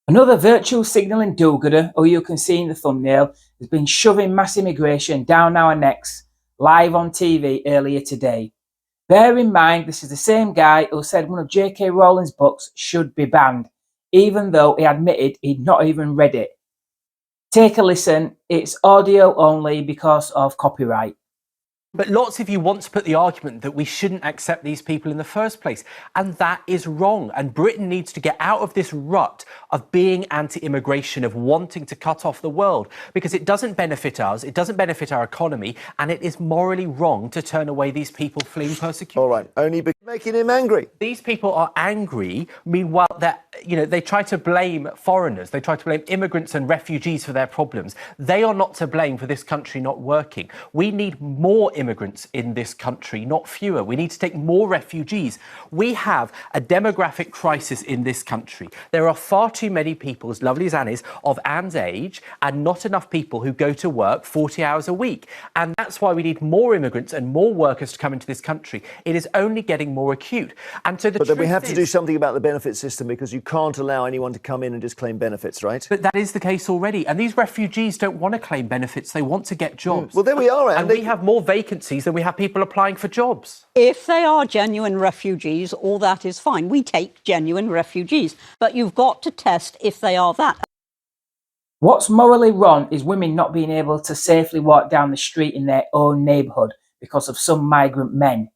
Another virtual signalling do-gooder, who you can see in the thumbnail, has been shoving mass immigration down our necks live on TV earlier today. Bear in mind, this is the same guy who said one of J.K. Rowling's books should be banned, even though he admitted he'd not even read it. Take a listen, it's audio only because of copyright. But lots of you want to put the argument that we shouldn't accept these people in the first place, and that is wrong. And Britain needs to get out of this rut of being anti-immigration, of wanting to cut off the world, because it doesn't benefit us, it doesn't benefit our economy, and it is morally wrong to turn away these people fleeing persecution. All right, only making him angry. These people are angry. Meanwhile, they try to blame foreigners. They try to blame immigrants and refugees for their problems. They are not to blame for this country not working. We need more immigrants in this country, not fewer. We need to take more refugees. We have a demographic crisis in this country. There are far too many people, as lovely as Anne is, of Anne's age, and not enough people who go to work 40 hours a week. And that's why we need more immigrants and more workers to come into this country. It is only getting more acute. And so But then we have to do something about the benefit system, because you can't allow anyone to come in and just claim benefits, right? But that is the case already. And these refugees don't want to claim benefits. They want to get jobs. Well, there we are, Andy. And we have more vacancies than we have people applying for jobs. If they are genuine refugees, all that is fine. We take genuine refugees. But you've got to test if they are that. What's morally wrong is women not being able to safely walk down the street in their own neighbourhood because of some migrant men.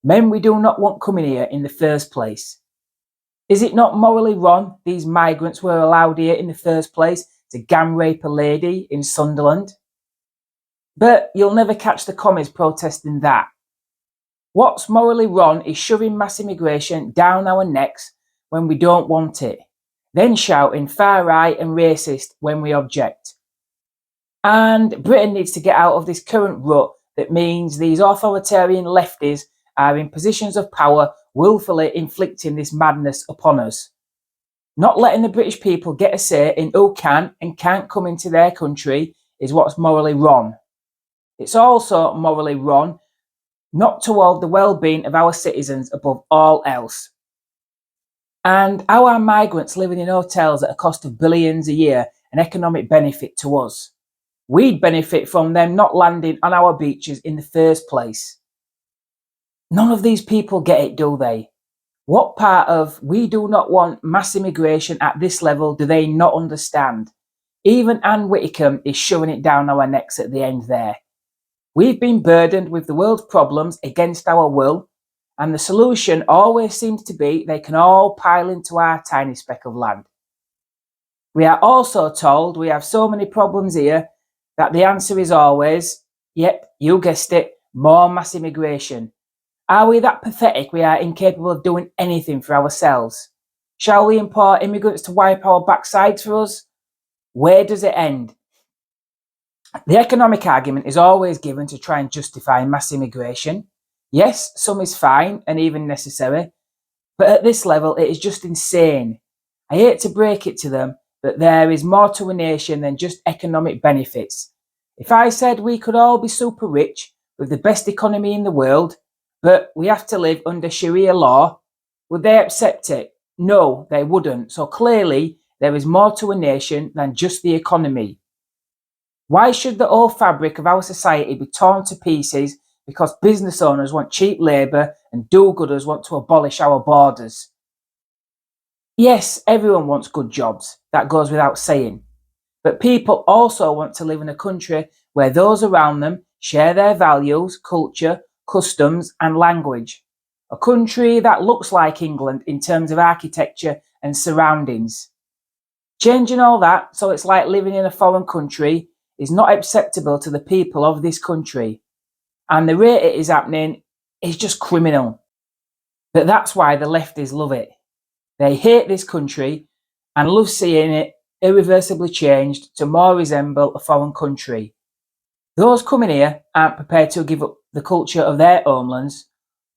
Men we do not want coming here in the first place. Is it not morally wrong these migrants were allowed here in the first place to gang rape a lady in Sunderland? But you'll never catch the commies protesting that. What's morally wrong is shoving mass immigration down our necks when we don't want it, then shouting far right and racist when we object. And Britain needs to get out of this current rut that means these authoritarian lefties are in positions of power, willfully inflicting this madness upon us. Not letting the British people get a say in who can and can't come into their country is what's morally wrong. It's also morally wrong not to hold the well-being of our citizens above all else. And how are migrants living in hotels at a cost of billions a year an economic benefit to us? We'd benefit from them not landing on our beaches in the first place. None of these people get it, do they? What part of we do not want mass immigration at this level do they not understand? Even Anne Whitcomb is shoving it down our necks at the end there. We've been burdened with the world's problems against our will, and the solution always seems to be they can all pile into our tiny speck of land. We are also told we have so many problems here that the answer is always, yep, you guessed it, more mass immigration. Are we that pathetic we are incapable of doing anything for ourselves? Shall we import immigrants to wipe our backsides for us? Where does it end? The economic argument is always given to try and justify mass immigration. Yes, some is fine and even necessary, but at this level it is just insane. I hate to break it to them, but there is more to a nation than just economic benefits. If I said we could all be super rich with the best economy in the world, but we have to live under Sharia law, would they accept it? No, they wouldn't. So clearly there is more to a nation than just the economy. Why should the whole fabric of our society be torn to pieces because business owners want cheap labour and do-gooders want to abolish our borders? Yes, everyone wants good jobs, that goes without saying. But people also want to live in a country where those around them share their values, culture, customs and language. A country that looks like England in terms of architecture and surroundings. Changing all that so it's like living in a foreign country is not acceptable to the people of this country. And the rate it is happening is just criminal. But that's why the lefties love it. They hate this country and love seeing it irreversibly changed to more resemble a foreign country. Those coming here aren't prepared to give up the culture of their homelands,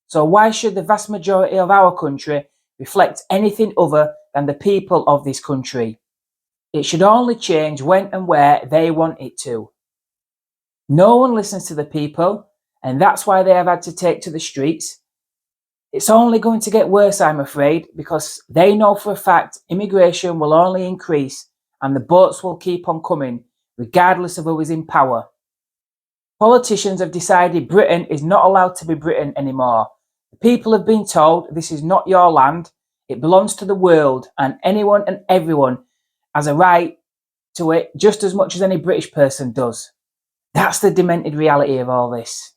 so why should the vast majority of our country reflect anything other than the people of this country? It should only change when and where they want it to. No one listens to the people, and that's why they have had to take to the streets. It's only going to get worse, I'm afraid, because they know for a fact immigration will only increase and the boats will keep on coming, regardless of who is in power. Politicians have decided Britain is not allowed to be Britain anymore. The people have been told this is not your land, it belongs to the world, and anyone and everyone has a right to it just as much as any British person does. That's the demented reality of all this.